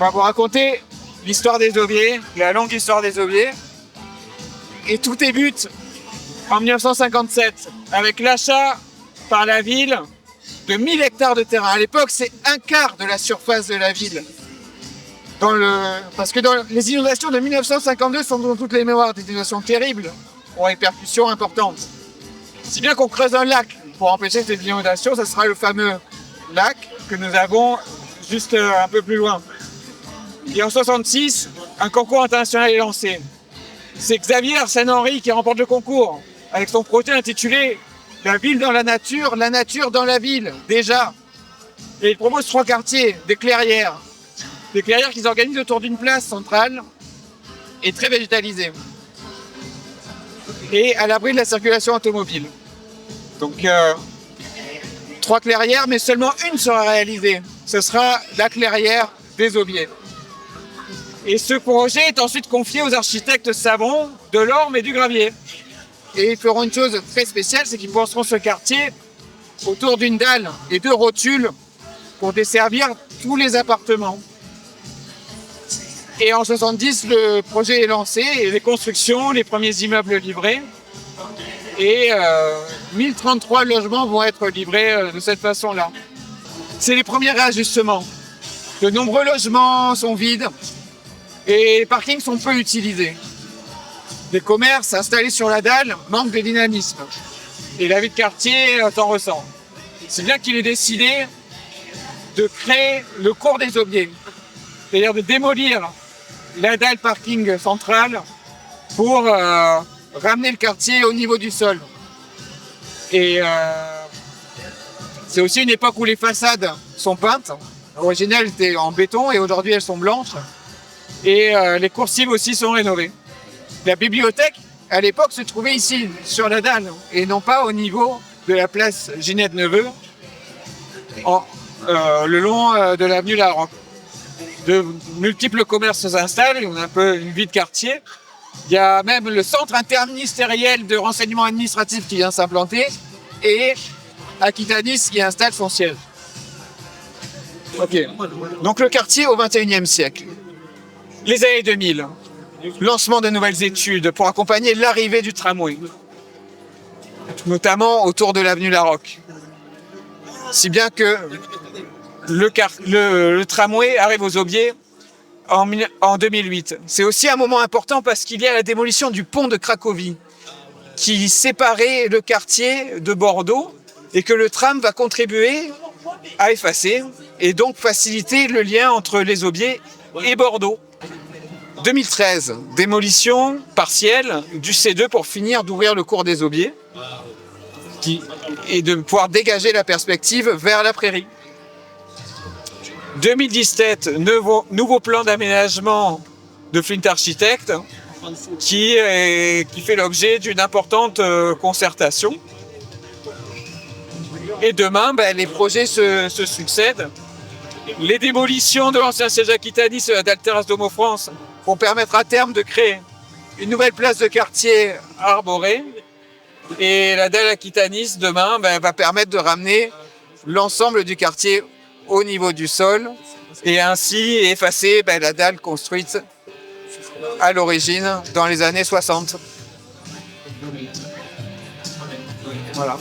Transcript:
On va vous raconter l'histoire des Aubiers, la longue histoire des Aubiers. Et tout débute en 1957 avec l'achat par la ville de 1000 hectares de terrain. À l'époque, c'est un quart de la surface de la ville. Parce que les inondations de 1952 sont dans toutes les mémoires, des inondations terribles, ont des répercussions importantes. Si bien qu'on creuse un lac pour empêcher cette inondation, ce sera le fameux lac que nous avons juste un peu plus loin. Et en 1966, un concours international est lancé. C'est Xavier Arsène-Henry qui remporte le concours avec son projet intitulé « La ville dans la nature dans la ville », déjà. Et il propose 3 quartiers, des clairières qui s'organisent autour d'une place centrale et très végétalisée et à l'abri de la circulation automobile. Donc 3 clairières, mais seulement une sera réalisée. Ce sera la clairière des Aubiers. Et ce projet est ensuite confié aux architectes Savon, Delorme et Dugravier. Et ils feront une chose très spéciale, c'est qu'ils penseront ce quartier autour d'une dalle et 2 rotules pour desservir tous les appartements. Et en 70, le projet est lancé et les constructions, les premiers immeubles livrés. Et 1033 logements vont être livrés de cette façon-là. C'est les premiers réajustements. De nombreux logements sont vides et les parkings sont peu utilisés. Les commerces installés sur la dalle manquent de dynamisme. Et la vie de quartier s'en ressent. C'est bien qu'il ait décidé de créer le cours des Aubiers. C'est-à-dire de démolir la dalle parking centrale pour ramener le quartier au niveau du sol. Et c'est aussi une époque où les façades sont peintes. L'original était en béton et aujourd'hui elles sont blanches. Et les coursives aussi sont rénovées. La bibliothèque, à l'époque, se trouvait ici, sur la dalle, et non pas au niveau de la place Ginette-Neveu, le long de l'avenue Larocque. De multiples commerces s'installent, on a un peu une vie de quartier. Il y a même le centre interministériel de renseignement administratif qui vient s'implanter et Aquitanis qui installe son siège. Ok. Donc le quartier au XXIe siècle. Les années 2000. Lancement de nouvelles études pour accompagner l'arrivée du tramway, notamment autour de l'avenue Larocque. Si bien que le tramway arrive aux Aubiers en 2008. C'est aussi un moment important parce qu'il y a la démolition du pont de Cracovie qui séparait le quartier de Bordeaux et que le tram va contribuer à effacer et donc faciliter le lien entre les Aubiers et Bordeaux. 2013, démolition partielle du C2 pour finir d'ouvrir le cours des Aubiers et de pouvoir dégager la perspective vers la prairie. 2017, nouveau plan d'aménagement de Flint Architects qui fait l'objet d'une importante concertation. Et demain, les projets se succèdent. Les démolitions de l'ancien siège Aquitanis d'Alteras Domo France vont permettre à terme de créer une nouvelle place de quartier arborée. Et la dalle Aquitanis, demain, va permettre de ramener l'ensemble du quartier au niveau du sol et ainsi effacer la dalle construite à l'origine dans les années 60. Voilà.